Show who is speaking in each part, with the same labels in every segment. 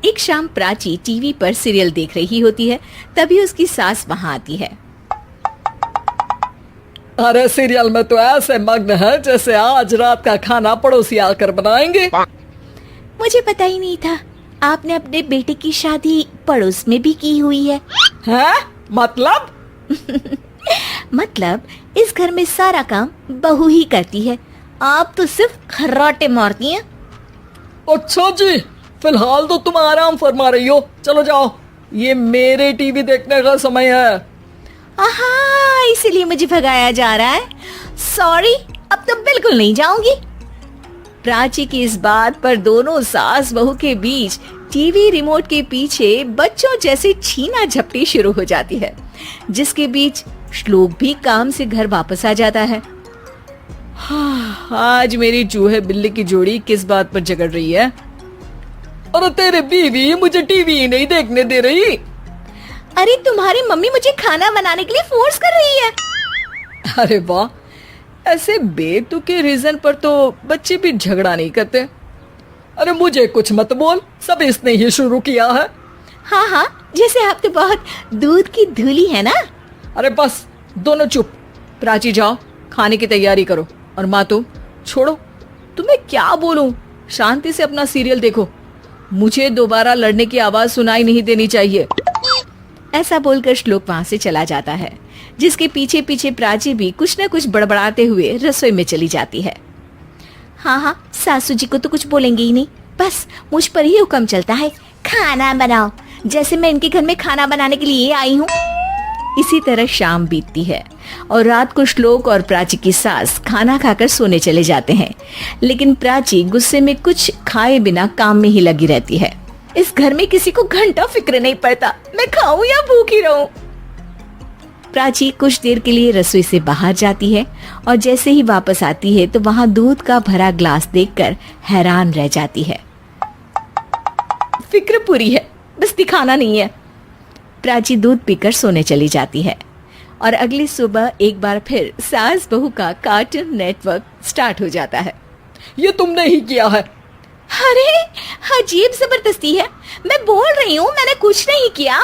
Speaker 1: एक शाम प्राची टीवी पर सीरियल देख रही होती है। तभी उसकी सास वहाँ आती है।
Speaker 2: अरे सीरियल में तो ऐसे मग्न है जैसे आज रात का खाना पड़ोसी आकर बनाएंगे।
Speaker 1: मुझे पता ही नहीं था आपने अपने बेटे की शादी पड़ोस में भी की हुई है।
Speaker 2: हैं? मतलब?
Speaker 1: मतलब इस घर में सारा काम बहू ही करती है, आप तो सिर्फ खर्राटे मारती हैं।
Speaker 2: अच्छा जी, फिलहाल तो तुम आराम फरमा रही हो, चलो जाओ, ये मेरे टीवी देखने का समय है।
Speaker 1: आहा, इसीलिए मुझे भगाया जा रहा है। सॉरी, अब तो बिल्कुल नहीं जाऊंगी। प्राची की इस बात पर दोनों सास बहू के बीच टीवी रिमोट के पीछे बच्चों जैसे छीना झपटी शुरू हो जाती है, जिसके बीच श्लोक भी काम से घर वापस आ जाता है।
Speaker 2: आज मेरी चूहे बिल्ली की जोड़ी किस बात पर झगड़ रही है? अरे तेरे बीवी मुझे टीवी ही नहीं देखने दे रही।
Speaker 1: अरे तुम्हारी मम्मी मुझे खाना बनाने के लिए फोर्स कर रही है।
Speaker 2: अरे वाह, ऐसे बेतुके रीजन पर तो बच्चे भी झगड़ा नहीं करते। अरे मुझे कुछ मत बोल, सब इसने ही शुरू किया है।
Speaker 1: हाँ हाँ, जैसे आप तो बहुत दूध की धूली है ना।
Speaker 2: अरे बस दोनों चुप। प्राची जाओ, खाने की तैयारी करो। और माँ तुम छोड़ो, तुम्हें क्या बोलूं, शांति से अपना सीरियल देखो, मुझे दोबारा लड़ने की आवाज सुनाई नहीं देनी चाहिए।
Speaker 1: ऐसा बोलकर श्लोक वहां से चला जाता है, जिसके पीछे पीछे प्राची भी कुछ न कुछ बड़बड़ाते हुए रसोई में चली जाती है। हाँ हाँ, सासू जी को तो कुछ बोलेंगे ही नहीं, बस मुझ पर ही हुक्म चलता है, खाना बनाओ, जैसे मैं इनके घर में खाना बनाने के लिए आई हूँ। इसी तरह शाम बीतती है और रात को श्लोक और प्राची की सास खाना खाकर सोने चले जाते हैं, लेकिन प्राची गुस्से में कुछ खाए बिना काम में ही लगी रहती है। इस घर में किसी को घंटा फिक्र नहीं पड़ता, मैं खाऊं या भूखी रहूं। प्राची कुछ देर के लिए रसोई से बाहर जाती है और जैसे ही वापस आती है तो वहां दूध का भरा ग्लास देखकर हैरान रह जाती है। फिक्र पूरी है, बस दिखाना नहीं है। प्राची दूध पीकर सोने चली जाती है और अगली सुबह एक बार फिर सास बहू का कार्टून नेटवर्क स्टार्ट हो जाता है।
Speaker 2: ये तुमने ही किया है।
Speaker 1: अरे अजीब जबरदस्ती है, मैं बोल रही हूँ मैंने कुछ नहीं किया।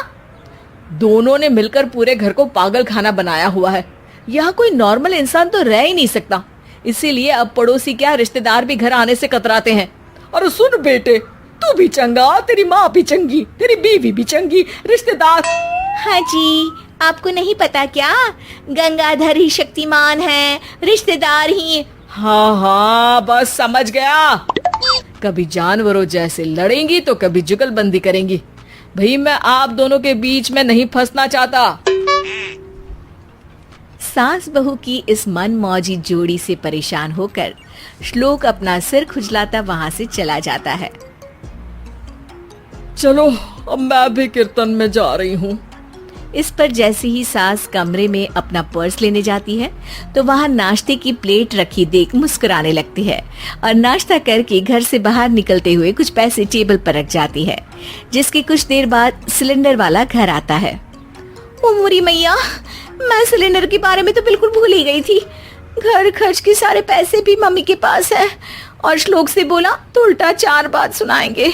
Speaker 2: दोनों ने मिलकर पूरे घर को पागल खाना बनाया हुआ है। यहाँ कोई नॉर्मल इंसान तो रह ही नहीं सकता, इसीलिए अब पड़ोसी क्या रिश्तेदार भी घर आने से कतराते हैं। और सुन बेटे, तू भी चंगा, तेरी माँ भी चंगी, तेरी बीवी भी चंगी, रिश्तेदार।
Speaker 1: हाँ जी, आपको नहीं पता क्या, गंगाधर ही शक्तिमान है, रिश्तेदार ही।
Speaker 2: हाँ हाँ, बस समझ गया। कभी जानवरों जैसे लड़ेंगी तो कभी जुगलबंदी करेंगी। भाई मैं आप दोनों के बीच में नहीं फंसना चाहता।
Speaker 1: सास बहू की इस मनमौजी जोड़ी से परेशान होकर श्लोक अपना सिर खुजलाता वहां से चला जाता है।
Speaker 2: चलो अब मैं भी कीर्तन में जा रही हूँ।
Speaker 1: इस पर जैसे ही सास कमरे में अपना पर्स लेने जाती है तो वहां नाश्ते की प्लेट रखी देख मुस्कुराने लगती है और नाश्ता करके घर से बाहर निकलते हुए कुछ पैसे टेबल पर रख जाती है, जिसके कुछ देर बाद सिलेंडर वाला घर आता है। ओ मोरी मैया, मैं सिलेंडर के बारे में तो बिल्कुल भूल ही गई थी। घर खर्च के सारे पैसे भी मम्मी के पास है और श्लोक से बोला तो उल्टा 4 बात सुनाएंगे।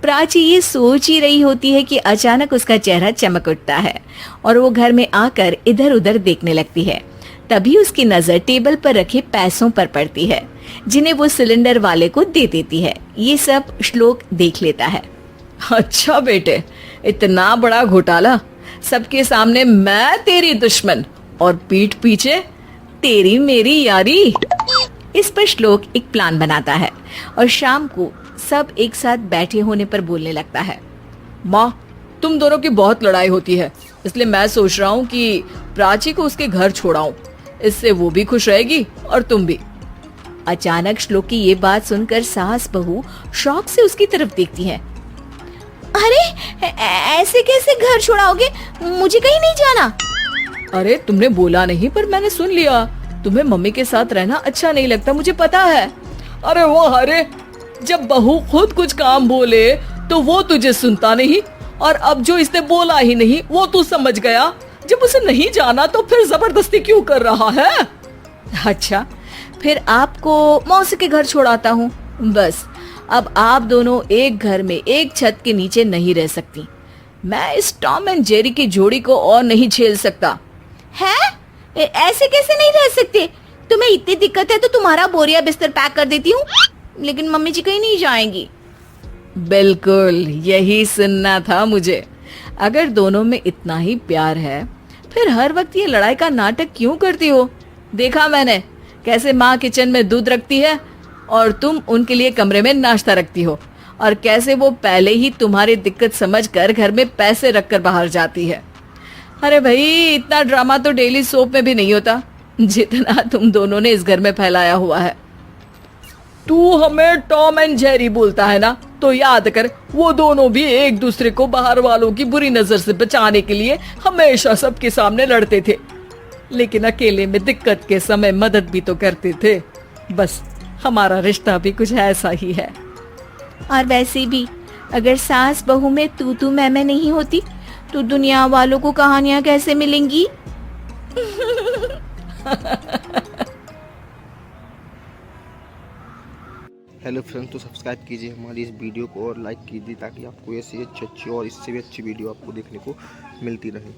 Speaker 1: प्राची ये सोच ही रही होती है कि अचानक उसका चेहरा चमक उठता है और वो घर में आकर इधर उधर देखने लगती है। तभी उसकी नजर टेबल पर रखे पैसों पर पड़ती है, जिन्हें वो सिलेंडर वाले को दे देती है। ये सब श्लोक देख लेता है।
Speaker 2: अच्छा बेटे, इतना बड़ा घोटाला, सबके सामने मैं तेरी दुश्मन और पीठ पीछे तेरी मेरी यारी। इस पर श्लोक एक प्लान बनाता है और शाम को सब एक साथ बैठे होने पर बोलने लगता है। माँ, तुम दोनों की बहुत लड़ाई होती है, इसलिए मैं सोच रहा हूँ कि प्राची को उसके घर छोड़ाऊं, इससे वो भी खुश रहेगी और तुम भी।
Speaker 1: अचानक श्लोक की ये बात सुनकर सास बहू शौक से उसकी तरफ देखती है। अरे ऐसे कैसे घर छोड़ाओगे, मुझे कहीं नहीं जाना।
Speaker 2: अरे तुमने बोला नहीं पर मैंने सुन लिया, तुम्हें मम्मी के साथ रहना अच्छा नहीं लगता, मुझे पता है। अरे वो अरे, जब बहू खुद कुछ काम बोले तो वो तुझे सुनता नहीं, और अब जो इसने बोला ही नहीं वो तू समझ गया। जब उसे नहीं जाना तो फिर जबरदस्ती क्यों कर रहा है?
Speaker 1: अच्छा, फिर आपको मौसी के घर छोड़ाता हूँ, बस
Speaker 2: अब आप दोनों एक घर में एक छत के नीचे नहीं रह सकती। मैं इस टॉम एंड जेरी की जोड़ी को और नहीं झेल सकता।
Speaker 1: है? ऐसे कैसे नहीं रह सकते? तुम्हें इतनी दिक्कत है तो तुम्हारा बोरिया बिस्तर पैक कर देती हूँ, लेकिन मम्मी जी कहीं नहीं जाएंगी।
Speaker 2: बिल्कुल यही सुनना था मुझे। अगर दोनों में इतना ही प्यार है फिर हर वक्त ये लड़ाई का नाटक क्यों करती हो? देखा मैंने कैसे माँ किचन में दूध रखती है और तुम उनके लिए कमरे में नाश्ता रखती हो, और कैसे वो पहले ही तुम्हारी दिक्कत समझकर घर में पैसे रखकर बाहर जाती है। अरे भाई, इतना ड्रामा तो डेली सोप में भी नहीं होता जितना तुम दोनों ने इस घर में फैलाया हुआ है। तू हमें टॉम एंड जेरी बोलता है ना, तो याद कर वो दोनों भी एक दूसरे को बाहर वालों की बुरी नजर से बचाने के लिए हमेशा सबके सामने लड़ते थे, लेकिन अकेले में दिक्कत के समय मदद भी तो करते थे। बस हमारा रिश्ता भी कुछ ऐसा ही है।
Speaker 1: और वैसे भी अगर सास बहू में तू मैं नहीं होती तो दुनिया वालों को कहानियां कैसे मिलेंगी?
Speaker 3: हेलो फ्रेंड्स, तो सब्सक्राइब कीजिए हमारी इस वीडियो को और लाइक कीजिए ताकि आपको ऐसी अच्छी और इससे भी अच्छी वीडियो आपको देखने को मिलती रहे।